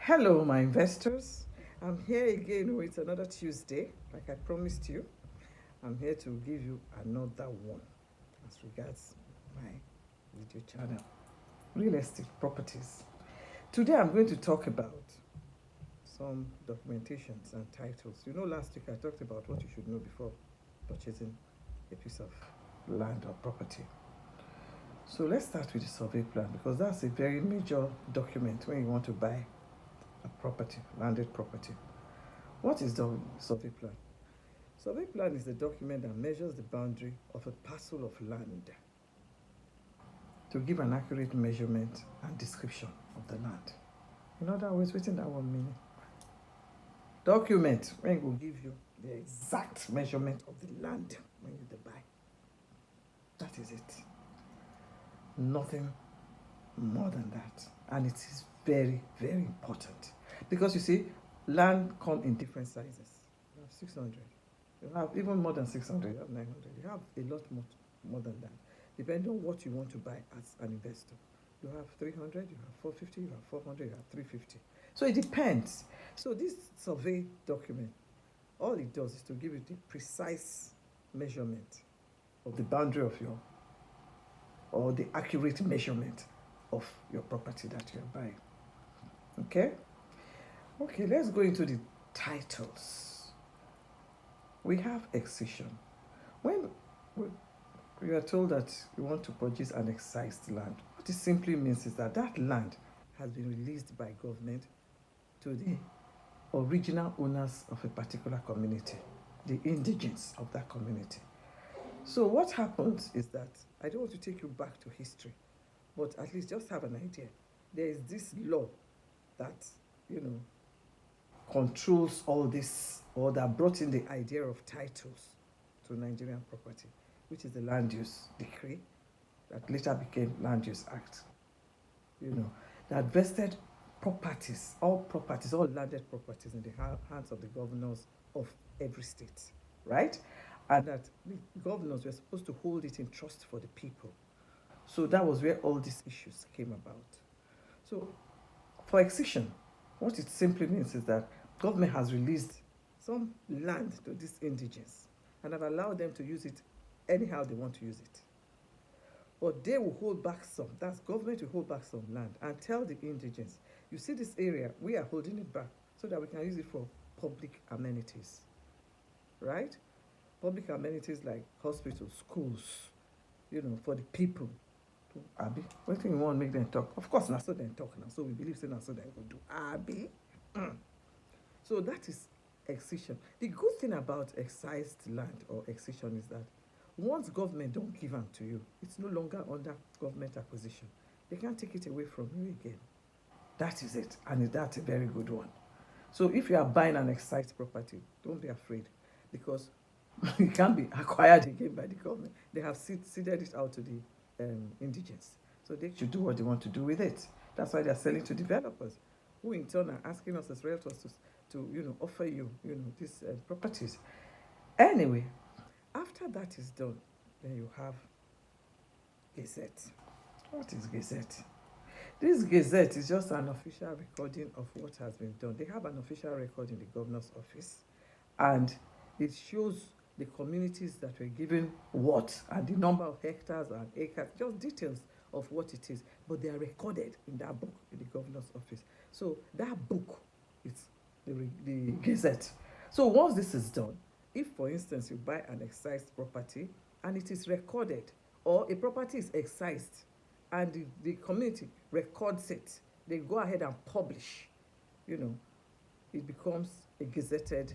Hello, my investors. I'm here again with another Tuesday, like I promised you. I'm here to give you another one as regards my video channel, real estate properties. Today, I'm going to talk about some documentations and titles. Last week I talked about what you should know before purchasing a piece of land or property. So let's start with the survey plan because that's a very major document when you want to buy a property, landed property. What is the survey plan? Survey plan is the document that measures the boundary of a parcel of land to give an accurate measurement and description of the land. In other words, within that one meaning. Document when it will give you the exact measurement of the land when you buy. That is it. Nothing more than that. And it is very, very important. Because you see, land come in different sizes. You have 600. You have even more than 600. You have 900. You have a lot more than that. Depending on what you want to buy as an investor. You have 300, you have 450, you have 400, you have 350. So it depends. So this survey document, all it does is to give you the precise measurement of the boundary of your, or the accurate measurement of your property that you're buying. Okay? Okay, let's go into the titles. We have excision. When we are told that you want to purchase an excised land, what it simply means is that that land has been released by government to the original owners of a particular community, the indigents of that community. So what happens is that, I don't want to take you back to history, but at least just have an idea. There is this law that, controls all this, or that brought in the idea of titles to Nigerian property, which is the Land Use Decree that later became Land Use Act. That vested properties, all landed properties in the hands of the governors of every state, right? And that the governors were supposed to hold it in trust for the people. So that was where all these issues came about. So for excision, what it simply means is that government has released some land to these indigents and have allowed them to use it anyhow they want to use it. But they will hold back some, that's government will hold back some land and tell the indigents, you see this area, we are holding it back so that we can use it for public amenities, right? Public amenities like hospitals, schools, for the people. Abi, what thing you want to make them talk? Of course, not so they talk now. So we believe so now so they will do. Abi. So that is excision. The good thing about excised land or excision is that once government don't give them to you, it's no longer under government acquisition. They can't take it away from you again. That is it. And that's a very good one. So if you are buying an excised property, don't be afraid because it can't be acquired again by the government. They have ceded it out to the indigents. So they should do what they want to do with it. That's why they're selling to developers, who in turn are asking us as realtors to offer you, these properties. Anyway, after that is done, then you have Gazette. What is Gazette? This Gazette is just an official recording of what has been done. They have an official record in the governor's office, and it shows the communities that were given what and the number of hectares and acres, just details of what it is, but they are recorded in that book in the governor's office. So that book is the Gazette. So once this is done, if for instance you buy an excised property and it is recorded, or a property is excised and the community records it, they go ahead and publish, it becomes a gazetted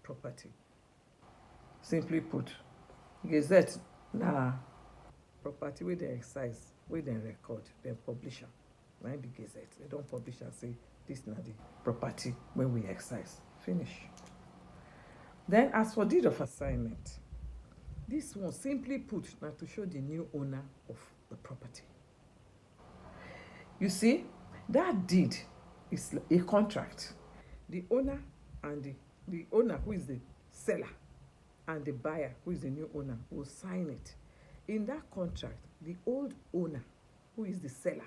property. Simply put, Gazette na property wey dem excise, wey dem record, dem publish am. Na im be Gazette. They don't publish and say this na the property wey we excise. Finish. Then as for deed of assignment, this one simply put na to show the new owner of the property. You see, that deed is a contract. The owner and the owner, who is the seller, and the buyer, who is the new owner, will sign it. In that contract, the old owner, who is the seller,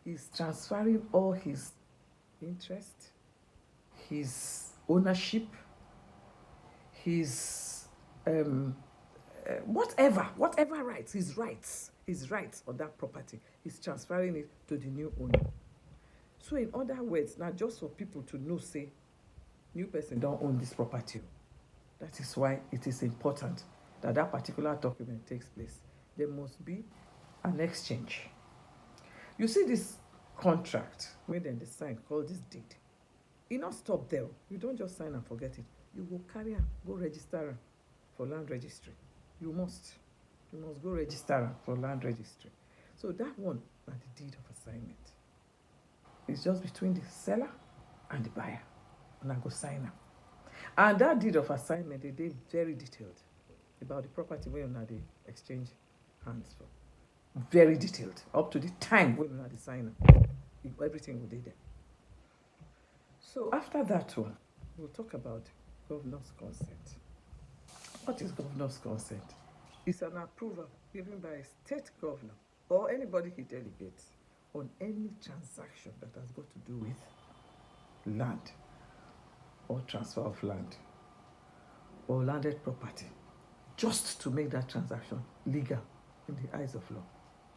is transferring all his interest, his ownership, his whatever rights, his rights on that property, he's transferring it to the new owner. So in other words, now just for people to know, say, new person don't own this property. That is why it is important that that particular document takes place. There must be an exchange. You see this contract wey dem dey sign called this deed, e no stop there. You don't just sign and forget it. You go carry am go register am for land registry. You must go register am for land registry. So that one na the deed of assignment. It's just between the seller and the buyer. Una go sign am. And that deed of assignment dey very detailed about the property wey una dey exchange hands for. Very detailed, up to the time when una dey sign am. Everything will be there. So after that one, we'll talk about governor's consent. What is governor's consent? It's an approval given by a state governor or anybody he delegates on any transaction that has got to do with land or transfer of land or landed property, just to make that transaction legal in the eyes of law.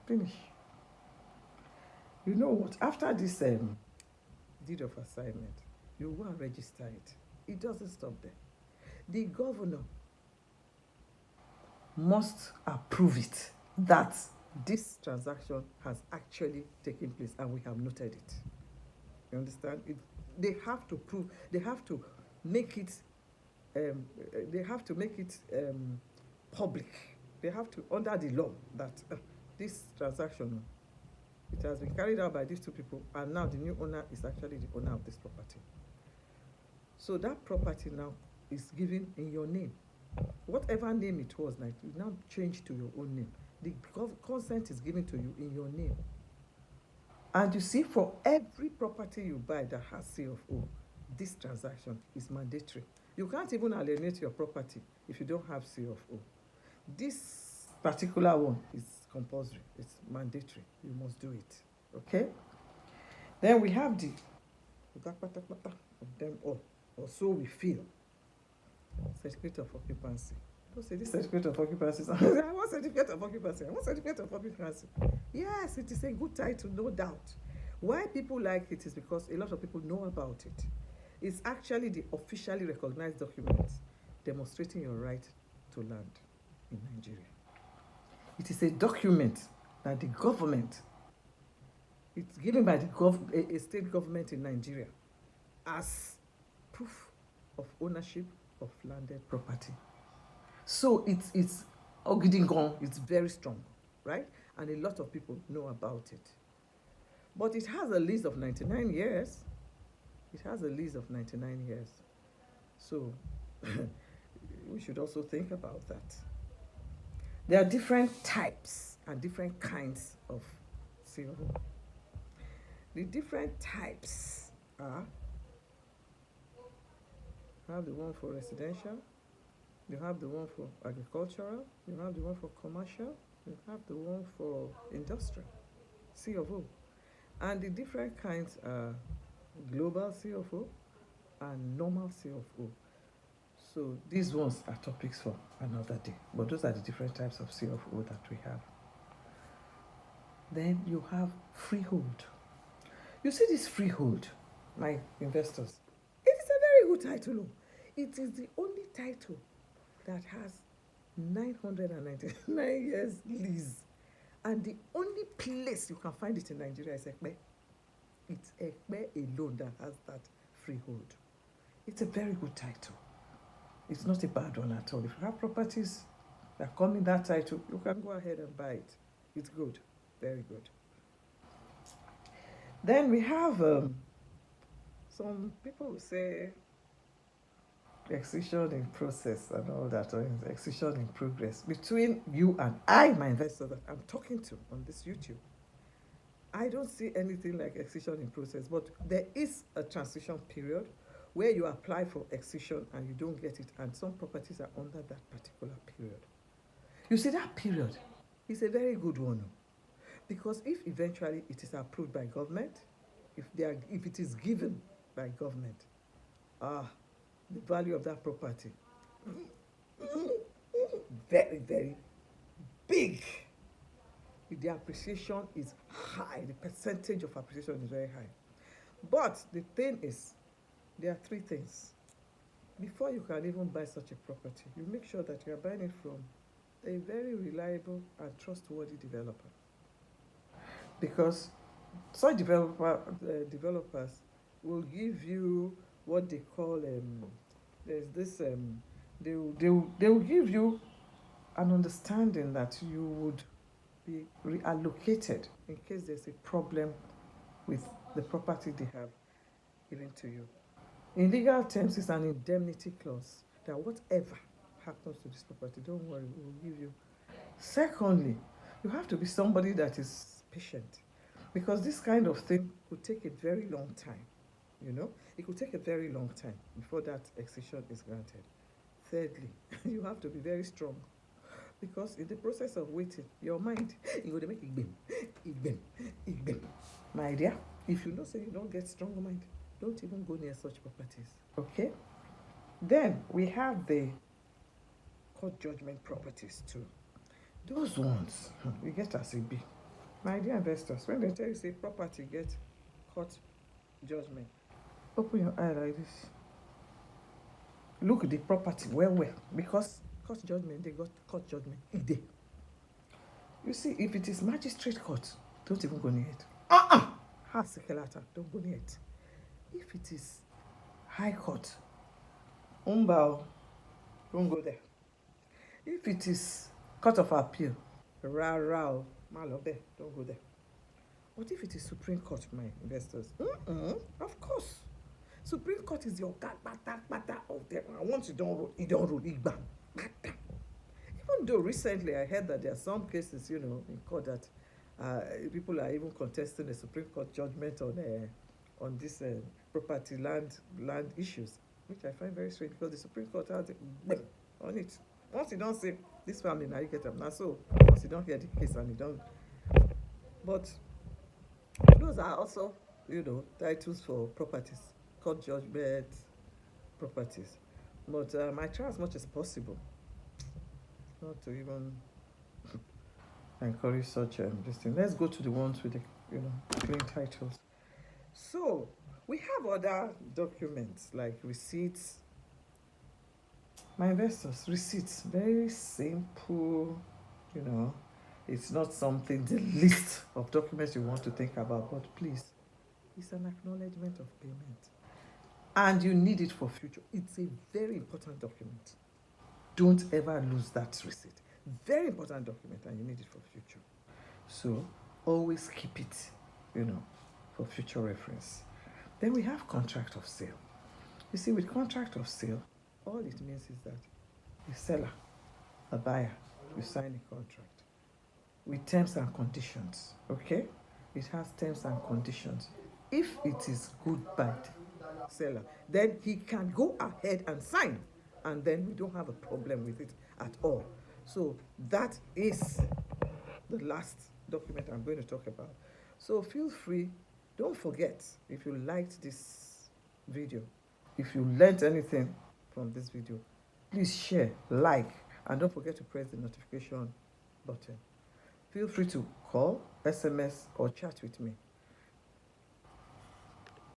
Finish. You know what? After this deed of assignment, you go and register it. It doesn't stop there. The governor must approve it that this transaction has actually taken place and we have noted it. You understand? They have to prove, they have to make it public. They have to, under the law, that this transaction, it has been carried out by these two people, and now the new owner is actually the owner of this property. So that property now is given in your name. Whatever name it was, like, you now change to your own name. The consent is given to you in your name. And you see, for every property you buy that has C of O, this transaction is mandatory. You can't even alienate your property if you don't have C of O. This particular one is compulsory. It's mandatory. You must do it. Okay? Then we have the of them all, or so we feel. Certificate of occupancy. Don't say this certificate of occupancy. I want certificate of occupancy. I want certificate of occupancy. Yes, it is a good title, no doubt. Why people like it is because a lot of people know about it. It's actually the officially recognized document demonstrating your right to land in Nigeria. It is a document that the government, it's given by a state government in Nigeria as proof of ownership of landed property. So it's Ogidingon, it's very strong, right? And a lot of people know about it. But it has a lease of 99 years. It has a lease of 99 years. So we should also think about that. There are different types and different kinds of COO. The different types are, you have the one for residential, you have the one for agricultural, you have the one for commercial, you have the one for industrial, C of O. And the different kinds are global C of O and normal C of O. So these ones are topics for another day, but those are the different types of C of O that we have. Then you have freehold. You see this freehold, my investors, it is a very good title. It is the only title that has 999 years lease. And the only place you can find it in Nigeria is Ekpe. It's Ekpe alone that has that freehold. It's a very good title. It's not a bad one at all. If you have properties that come in that title, you can go ahead and buy it. It's good, very good. Then we have some people say excision in process and all that, or excision in progress between you and I, my investor that I'm talking to on this YouTube. I don't see anything like excision in process, but there is a transition period where you apply for excision and you don't get it, and some properties are under that particular period. You see, that period is a very good one, because if eventually it is approved by government, if it is given by government, the value of that property very, very big. The appreciation is high. The percentage of appreciation is very high. But the thing is, there are three things. Before you can even buy such a property, you make sure that you are buying it from a very reliable and trustworthy developer. Because such developers will give you what they call there's this they will give you an understanding that you would be reallocated in case there's a problem with the property they have given to you. In legal terms, it's an indemnity clause that whatever happens to this property, don't worry, we will give you. Secondly, you have to be somebody that is patient, because this kind of thing could take a very long time. It could take a very long time before that extension is granted. Thirdly, you have to be very strong, because in the process of waiting, your mind, you go to make igbem. My dear, if you know say you don't get strong mind, don't even go near such properties. Okay? Then we have the court judgment properties too. Those ones, you get as it be. My dear investors, when they tell you say property get court judgment, open your eye like this. Look the property well, because court judgment, they got court judgment. You see, if it is magistrate court, don't even go near it. House don't go near it. If it is high court, don't go there. If it is court of appeal, don't go there. But if it is Supreme Court, my investors, of course, Supreme Court is your bata of them. And once you don't rule, bata. Even though recently I heard that there are some cases, in court that people are even contesting the Supreme Court judgment on this property land issues, which I find very strange, because the Supreme Court has on it. Once you don't say this family, now you get them. Now, so once you don't hear the case and you don't, but those are also, titles for properties, court judgment properties. But I try as much as possible not to even encourage such this thing. Let's go to the ones with the clean titles. So we have other documents like receipts. My investors, receipts, very simple, it's not something, the list of documents you want to think about, but please, it's an acknowledgement of payment. And you need it for future. It's a very important document. Don't ever lose that receipt. Very important document, and you need it for future. So always keep it, for future reference. Then we have contract of sale. You see, with contract of sale, all it means is that the seller, the buyer, you sign a contract with terms and conditions, okay? It has terms and conditions. If it is good by the seller, then he can go ahead and sign, and then we don't have a problem with it at all. So that is the last document I'm going to talk about. So feel free, don't forget, if you liked this video, if you learned anything from this video, please share, like, and don't forget to press the notification button. Feel free to call, SMS, or chat with me.